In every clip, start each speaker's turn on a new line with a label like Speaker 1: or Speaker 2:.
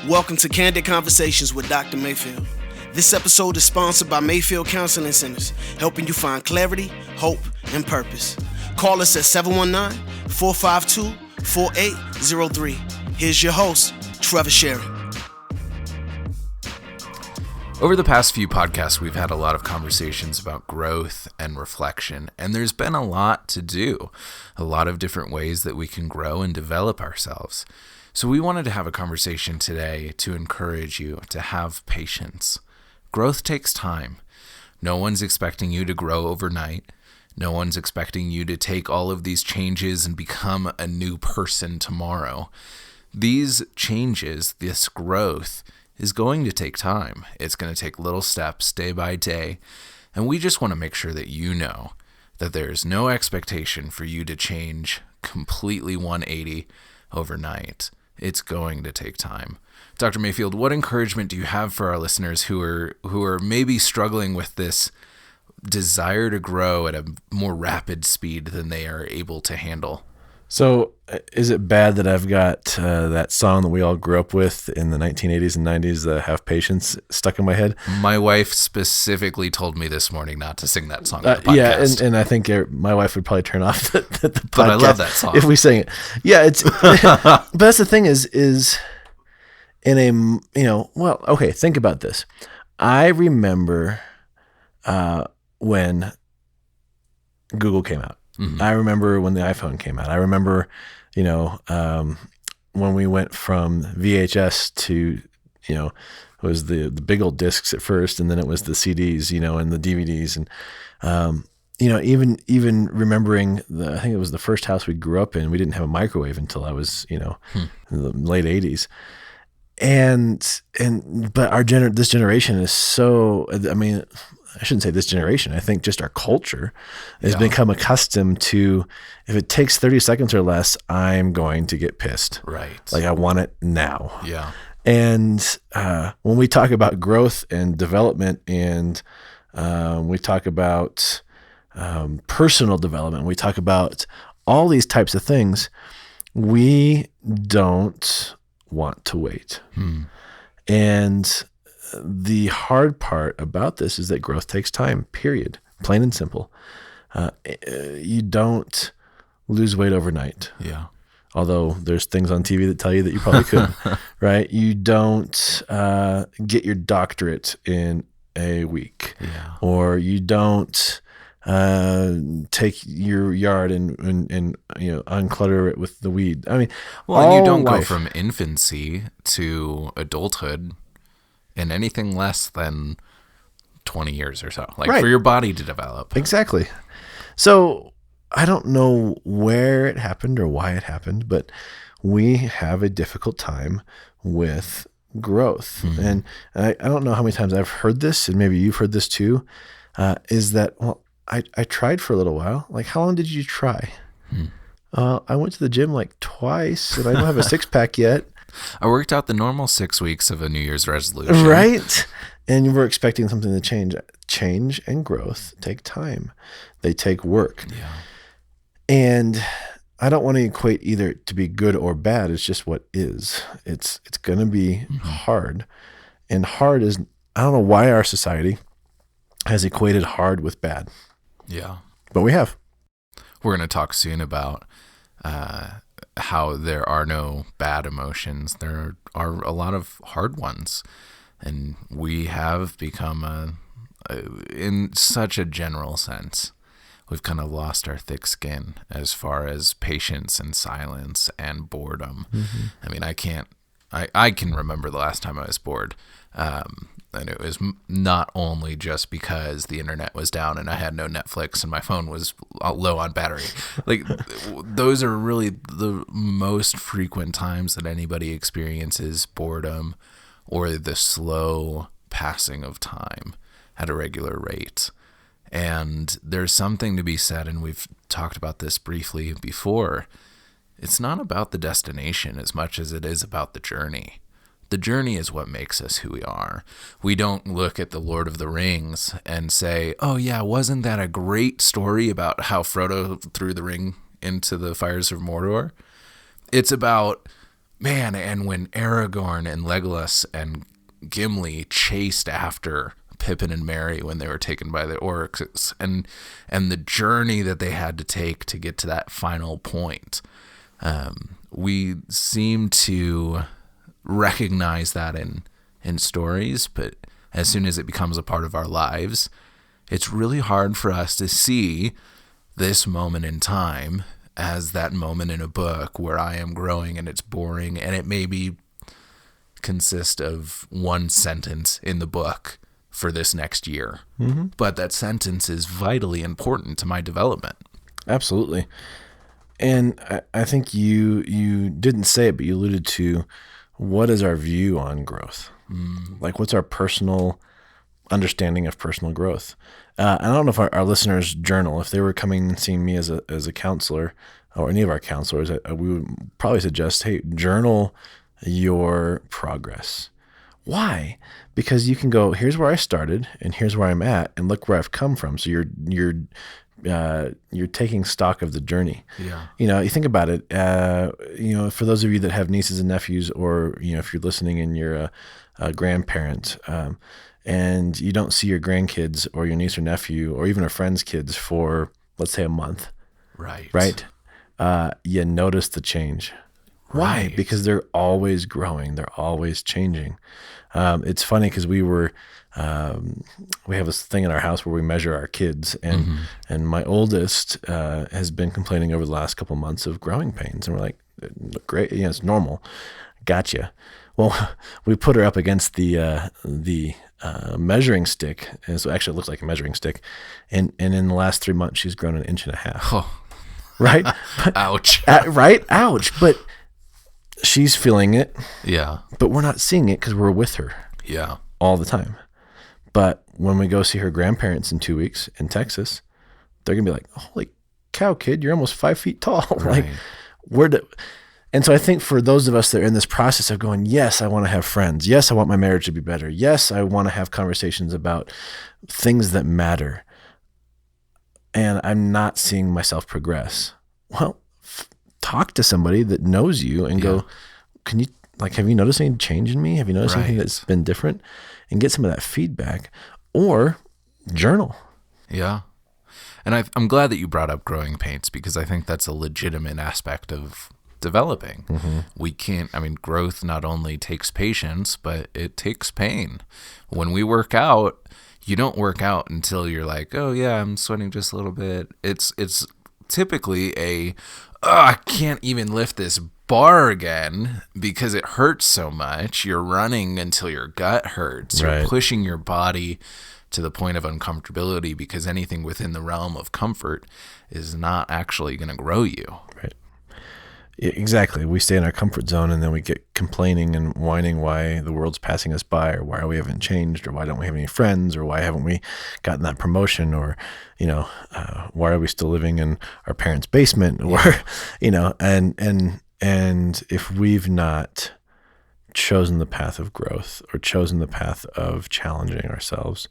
Speaker 1: Welcome to Candid Conversations with Dr. Mayfield. This episode is sponsored by Mayfield Counseling Centers, helping you find clarity, hope, and purpose. Call us at 719-452-4803. Here's your host, Trever Shirin.
Speaker 2: Over the past few podcasts, we've had a lot of conversations about growth and reflection, and there's been a lot to do, a lot of different ways that we can grow and develop ourselves. So we wanted to have a conversation today to encourage you to have patience. Growth takes time. No one's expecting you to grow overnight. No one's expecting you to take all of these changes and become a new person tomorrow. These changes, this growth, is going to take time. It's going to take little steps day by day. And we just want to make sure that you know that there's no expectation for you to change completely 180 overnight. It's going to take time. Dr. Mayfield, what encouragement do you have for our listeners who are maybe struggling with this desire to grow at a more rapid speed than they are able to handle?
Speaker 3: So is it bad that I've got that song that we all grew up with in the 1980s and 90s, Have Patience, stuck in my head?
Speaker 2: My wife specifically told me this morning not to sing that song on the podcast.
Speaker 3: Yeah, and I think my wife would probably turn off the podcast.
Speaker 2: But I love that song.
Speaker 3: If we sang it. Yeah, it's but that's the thing is in a, okay, think about this. I remember when Google came out. Mm-hmm. I remember when the iPhone came out. I remember, when we went from VHS to, it was the big old discs at first, and then it was the CDs, and the DVDs, and even remembering I think it was the first house we grew up in. We didn't have a microwave until I was, in the late 80s, but this generation is so. I mean, I shouldn't say this generation. I think just our culture has become accustomed to, if it takes 30 seconds or less, I'm going to get pissed.
Speaker 2: Right.
Speaker 3: Like I want it now.
Speaker 2: Yeah.
Speaker 3: And when we talk about growth and development and we talk about personal development, we talk about all these types of things, we don't want to wait. And the hard part about this is that growth takes time, period. Plain and simple. You don't lose weight overnight.
Speaker 2: Yeah.
Speaker 3: Although there's things on TV that tell you that you probably could, right? You don't get your doctorate in a week.
Speaker 2: Yeah.
Speaker 3: Or you don't take your yard and unclutter it with the weed. I mean,
Speaker 2: and you don't go from infancy to adulthood in anything less than 20 years or so, for your body to develop.
Speaker 3: Exactly. So I don't know where it happened or why it happened, but we have a difficult time with growth. Mm-hmm. And I don't know how many times I've heard this, and maybe you've heard this too, is that, I tried for a little while. Like, how long did you try? I went to the gym like twice, and I don't have a six-pack yet.
Speaker 2: I worked out the normal 6 weeks of a New Year's resolution.
Speaker 3: Right? And you were expecting something to change. Change and growth take time. They take work.
Speaker 2: Yeah.
Speaker 3: And I don't want to equate either to be good or bad. It's just what is. It's going to be hard. And hard is, I don't know why our society has equated hard with bad.
Speaker 2: Yeah.
Speaker 3: But we have.
Speaker 2: We're going to talk soon about how there are no bad emotions. There are a lot of hard ones. And we have become, in such a general sense, we've kind of lost our thick skin as far as patience and silence and boredom. Mm-hmm. I mean, I can remember the last time I was bored. And it was not only just because the internet was down and I had no Netflix and my phone was low on battery. Like, those are really the most frequent times that anybody experiences boredom or the slow passing of time at a regular rate. And there's something to be said, and we've talked about this briefly before. It's not about the destination as much as it is about the journey. The journey is what makes us who we are. We don't look at the Lord of the Rings and say, oh yeah, wasn't that a great story about how Frodo threw the ring into the fires of Mordor? It's about man, and when Aragorn and Legolas and Gimli chased after Pippin and Merry when they were taken by the orcs, and the journey that they had to take to get to that final point, we seem to recognize that in stories, but as soon as it becomes a part of our lives, it's really hard for us to see this moment in time as that moment in a book where I am growing and it's boring, and it maybe consist of one sentence in the book for this next year. Mm-hmm. But that sentence is vitally important to my development.
Speaker 3: Absolutely. And I think you didn't say it, but you alluded to, what is our view on growth? Like, what's our personal understanding of personal growth? I don't know if our listeners journal. If they were coming and seeing me as a counselor, or any of our counselors, we would probably suggest, hey, journal your progress. Why? Because you can go, here's where I started and here's where I'm at, and look where I've come from. So you're taking stock of the journey.
Speaker 2: Yeah.
Speaker 3: You think about it, for those of you that have nieces and nephews, or, if you're listening and you're a grandparent, and you don't see your grandkids or your niece or nephew or even a friend's kids for, let's say, a month. Right. You notice the change. Why?
Speaker 2: Right.
Speaker 3: Because they're always growing. They're always changing. It's funny because we have this thing in our house where we measure our kids, and my oldest has been complaining over the last couple of months of growing pains, and we're like, great, it's normal. Gotcha. Well, we put her up against the measuring stick, and so actually it looks like a measuring stick, and in the last 3 months she's grown 1.5 inches.
Speaker 2: Oh.
Speaker 3: Right?
Speaker 2: Ouch.
Speaker 3: Right? Ouch. But she's feeling it.
Speaker 2: Yeah.
Speaker 3: But we're not seeing it because we're with her.
Speaker 2: Yeah.
Speaker 3: All the time. But when we go see her grandparents in 2 weeks in Texas, they're going to be like, holy cow, kid, you're almost 5 feet tall.
Speaker 2: Right.
Speaker 3: And so I think for those of us that are in this process of going, yes, I want to have friends. Yes, I want my marriage to be better. Yes, I want to have conversations about things that matter. And I'm not seeing myself progress. Well, talk to somebody that knows you and go, have you noticed any change in me? Have you noticed anything that's been different? And get some of that feedback, or journal.
Speaker 2: Yeah. And I'm glad that you brought up growing pains, because I think that's a legitimate aspect of developing. Mm-hmm. We can't, growth not only takes patience, but it takes pain. When we work out, you don't work out until you're like, oh yeah, I'm sweating just a little bit. It's typically I can't even lift this bar again because it hurts so much. You're running until your gut hurts. Right. You're pushing your body to the point of uncomfortability, because anything within the realm of comfort is not actually going to grow you.
Speaker 3: Right. Exactly. We stay in our comfort zone, and then we get complaining and whining why the world's passing us by, or why we haven't changed, or why don't we have any friends, or why haven't we gotten that promotion, or, why are we still living in our parents' basement, or, and if we've not chosen the path of growth, or chosen the path of challenging ourselves,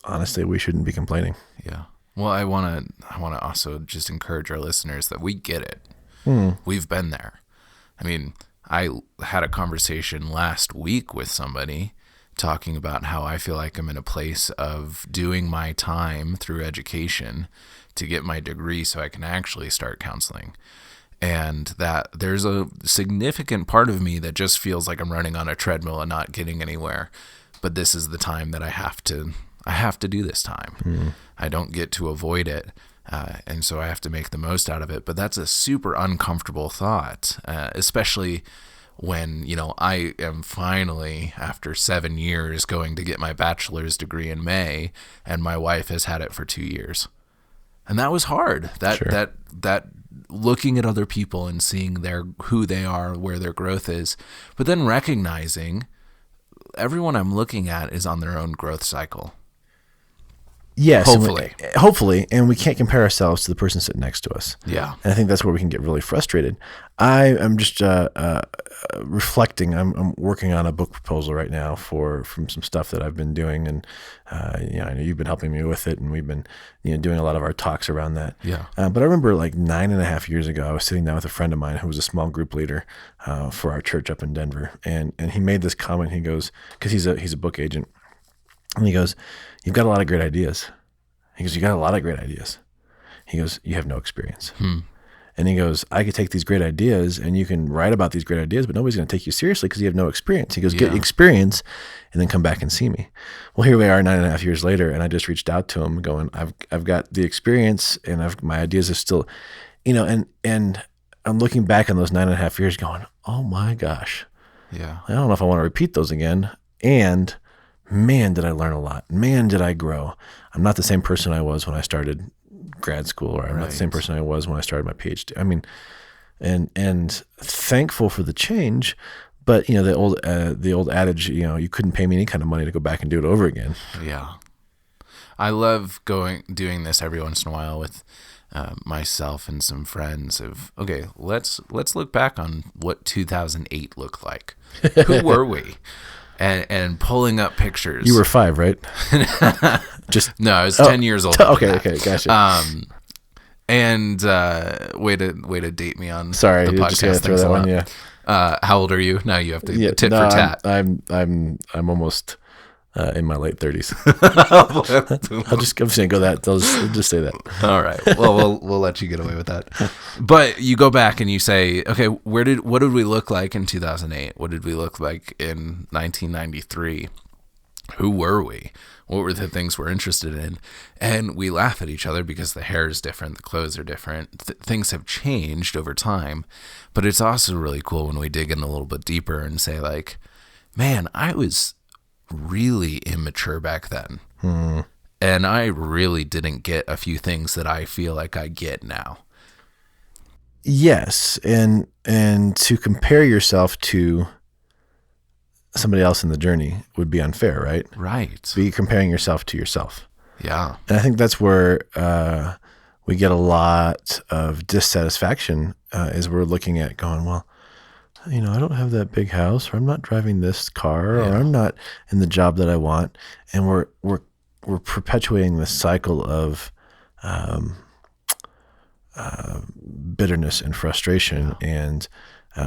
Speaker 3: honestly, we shouldn't be complaining.
Speaker 2: Yeah. Well, I want to also just encourage our listeners that we get it. We've been there. I had a conversation last week with somebody talking about how I feel like I'm in a place of doing my time through education to get my degree so I can actually start counseling. And that there's a significant part of me that just feels like I'm running on a treadmill and not getting anywhere. But this is the time that I have to do this time. I don't get to avoid it. And so I have to make the most out of it. But that's a super uncomfortable thought, especially when, I am finally, after 7 years, going to get my bachelor's degree in May, and my wife has had it for 2 years. And that was hard. That looking at other people and seeing who they are, where their growth is, but then recognizing everyone I'm looking at is on their own growth cycle.
Speaker 3: Yes.
Speaker 2: Hopefully.
Speaker 3: And we can't compare ourselves to the person sitting next to us.
Speaker 2: Yeah.
Speaker 3: And I think that's where we can get really frustrated. I'm just reflecting. I'm working on a book proposal right now from some stuff that I've been doing, and I know you've been helping me with it, and we've been doing a lot of our talks around that.
Speaker 2: Yeah.
Speaker 3: But I remember like 9.5 years ago, I was sitting down with a friend of mine who was a small group leader for our church up in Denver, and he made this comment. He goes, because he's a book agent, and he goes, "You've got a lot of great ideas." He goes, "You got a lot of great ideas." He goes, "You have no experience." And he goes, "I could take these great ideas and you can write about these great ideas, but nobody's going to take you seriously because you have no experience." He goes, "Get experience and then come back and see me." Well, here we are 9.5 years later, and I just reached out to him going, I've got the experience, and my ideas are still, and I'm looking back on those 9.5 years going, oh my gosh.
Speaker 2: Yeah.
Speaker 3: I don't know if I want to repeat those again. And man, did I learn a lot. Man, did I grow. I'm not the same person I was when I started grad school, or I'm not the same person I was when I started my PhD. I mean, and thankful for the change, but the old adage, you couldn't pay me any kind of money to go back and do it over again.
Speaker 2: Yeah. I love doing this every once in a while with myself and some friends of, okay, let's look back on what 2008 looked like. Who were we? And pulling up pictures.
Speaker 3: You were 5, right?
Speaker 2: No, I was 10 years old.
Speaker 3: Okay, gotcha.
Speaker 2: And way to date me on
Speaker 3: Sorry,
Speaker 2: the podcast.
Speaker 3: Just gotta throw that one. Yeah.
Speaker 2: How old are you? Now you have to tit for tat.
Speaker 3: I'm almost in my late 30s. I'm just gonna go that. I'll just say that.
Speaker 2: All right. Well, we'll let you get away with that. But you go back and you say, okay, what did we look like in 2008? What did we look like in 1993? Who were we? What were the things we're interested in? And we laugh at each other because the hair is different, the clothes are different. Things have changed over time. But it's also really cool when we dig in a little bit deeper and say, like, man, I was really immature back then. And I really didn't get a few things that I feel like I get now.
Speaker 3: Yes. And to compare yourself to somebody else in the journey would be unfair, right?
Speaker 2: Right.
Speaker 3: Be comparing yourself to yourself.
Speaker 2: Yeah.
Speaker 3: And I think that's where we get a lot of dissatisfaction as we're looking at going, well, I don't have that big house, or I'm not driving this car, or I'm not in the job that I want. And we're perpetuating this cycle of bitterness and frustration, and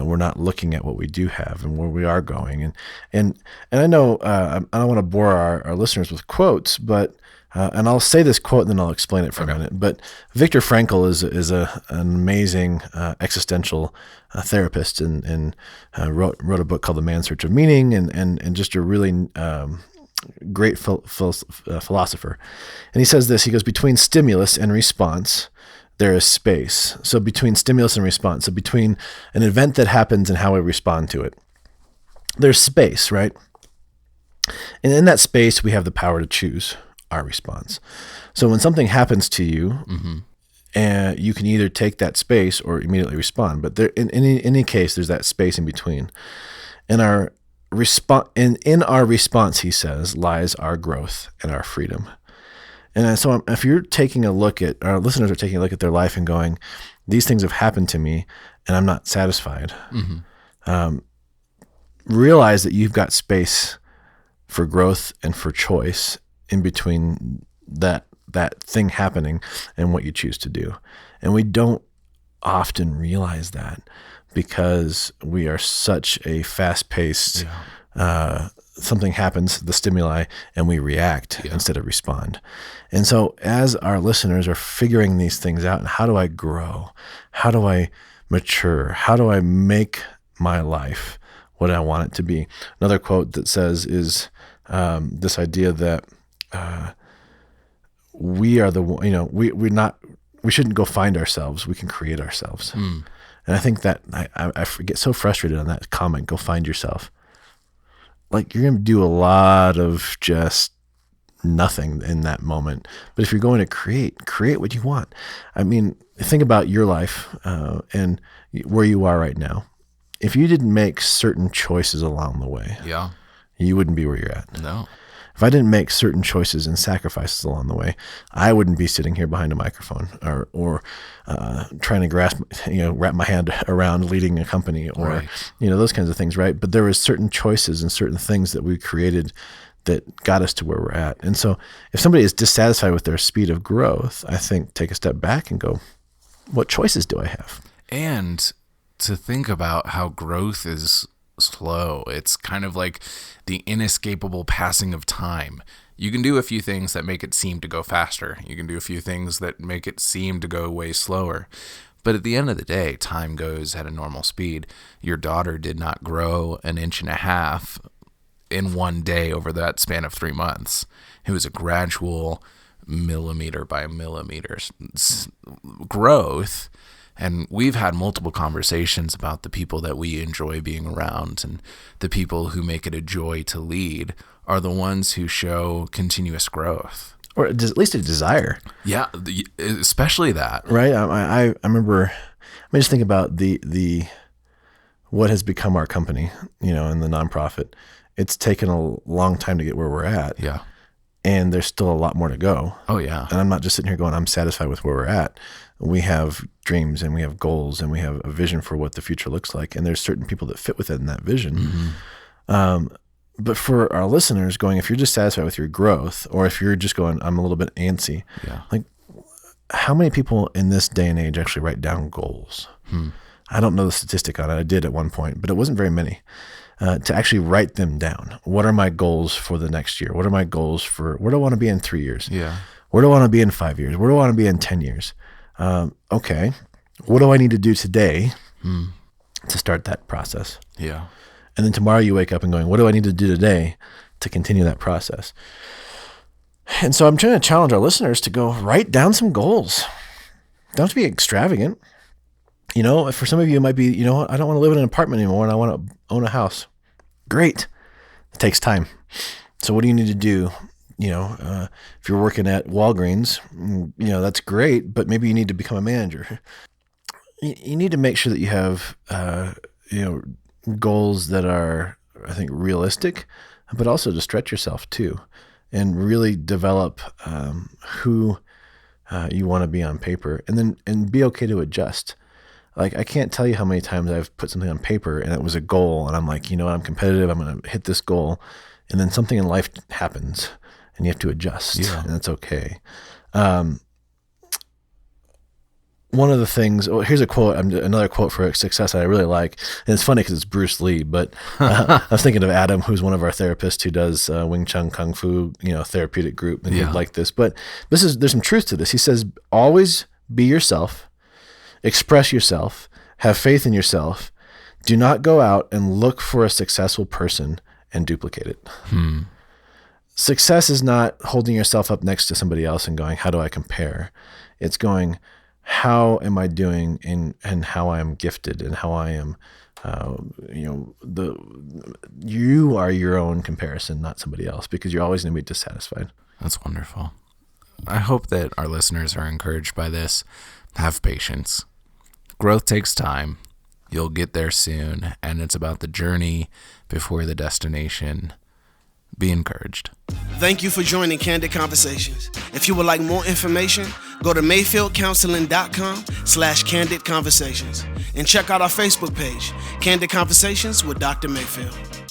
Speaker 3: we're not looking at what we do have and where we are going. And I know I don't want to bore our listeners with quotes, but and I'll say this quote and then I'll explain it for a minute. But Viktor Frankl is an amazing existential therapist, and wrote a book called The Man's Search of Meaning, and just a really great philosopher. And he says this. He goes, between stimulus and response, there is space. So between stimulus and response, so between an event that happens and how we respond to it, there's space, right? And in that space, we have the power to choose our response. So when something happens to you, and you can either take that space or immediately respond. But there, in any case, there's that space in between. And in our response, he says, lies our growth and our freedom. And so if you're taking a look at, our listeners are taking a look at their life and going, these things have happened to me and I'm not satisfied. Realize that you've got space for growth and for choice in between that thing happening and what you choose to do. And we don't often realize that because we are such a fast-paced, something happens, the stimuli, and we react instead of respond. And so as our listeners are figuring these things out, and how do I grow? How do I mature? How do I make my life what I want it to be? Another quote that says is this idea that we are we shouldn't go find ourselves. We can create ourselves. And I think that I get so frustrated on that comment, go find yourself. Like, you're going to do a lot of just nothing in that moment. But if you're going to create what you want. I mean, think about your life and where you are right now. If you didn't make certain choices along the way, you wouldn't be where you're at.
Speaker 2: No.
Speaker 3: if I didn't make certain choices and sacrifices along the way, I wouldn't be sitting here behind a microphone or trying to wrap my hand around leading a company or,
Speaker 2: Right.
Speaker 3: those kinds of things, right? But there was certain choices and certain things that we created that got us to where we're at. And so if somebody is dissatisfied with their speed of growth, I think take a step back and go, what choices do I have?
Speaker 2: And to think about how growth is slow. It's kind of like the inescapable passing of time. You can do a few things that make it seem to go faster. You can do a few things that make it seem to go way slower. But at the end of the day, time goes at a normal speed. Your daughter did not grow 1.5 inches in one day over that span of 3 months. It was a gradual millimeter by millimeter growth. And we've had multiple conversations about the people that we enjoy being around, and the people who make it a joy to lead are the ones who show continuous growth.
Speaker 3: Or at least a desire.
Speaker 2: Yeah, especially that.
Speaker 3: Right? I remember, just think about the what has become our company, in the nonprofit. It's taken a long time to get where we're at.
Speaker 2: Yeah.
Speaker 3: And there's still a lot more to go.
Speaker 2: Oh, yeah.
Speaker 3: And I'm not just sitting here going, I'm satisfied with where we're at. We have dreams and we have goals and we have a vision for what the future looks like. And there's certain people that fit within that vision. Mm-hmm. But for our listeners going, if you're just satisfied with your growth, or if you're just going, I'm a little bit antsy, like how many people in this day and age actually write down goals? I don't know the statistic on it. I did at one point, but it wasn't very many. To actually write them down. What are my goals for the next year? What are my goals for where do I want to be in 3 years?
Speaker 2: Yeah.
Speaker 3: Where do I want to be in 5 years? Where do I want to be in 10 years? Okay. What do I need to do today to start that process?
Speaker 2: Yeah.
Speaker 3: And then tomorrow you wake up and going, what do I need to do today to continue that process? And so I'm trying to challenge our listeners to go write down some goals. Don't have to be extravagant. For some of you, it might be, I don't want to live in an apartment anymore and I want to own a house. Great. It takes time. So what do you need to do? If you're working at Walgreens, that's great, but maybe you need to become a manager. You need to make sure that you have, goals that are, I think, realistic, but also to stretch yourself too, and really develop who you want to be on paper, and be okay to adjust. Like, I can't tell you how many times I've put something on paper and it was a goal and I'm like, I'm competitive. I'm going to hit this goal. And then something in life happens and you have to adjust, and that's okay. One of the things, here's a quote, another quote for success that I really like. And it's funny because it's Bruce Lee, but I was thinking of Adam, who's one of our therapists who does Wing Chun Kung Fu, therapeutic group, and he'd like this. But there's some truth to this. He says, always be yourself. Express yourself, have faith in yourself. Do not go out and look for a successful person and duplicate it. Success is not holding yourself up next to somebody else and going, how do I compare? It's going, how am I doing and how I am gifted and how I am, you are your own comparison, not somebody else, because you're always going to be dissatisfied.
Speaker 2: That's wonderful. I hope that our listeners are encouraged by this. Have patience. Growth takes time. You'll get there soon, and it's about the journey before the destination. Be encouraged.
Speaker 1: Thank you for joining Candid Conversations. If you would like more information, go to mayfieldcounseling.com/candid conversations and check out our Facebook page, Candid Conversations with Dr. Mayfield.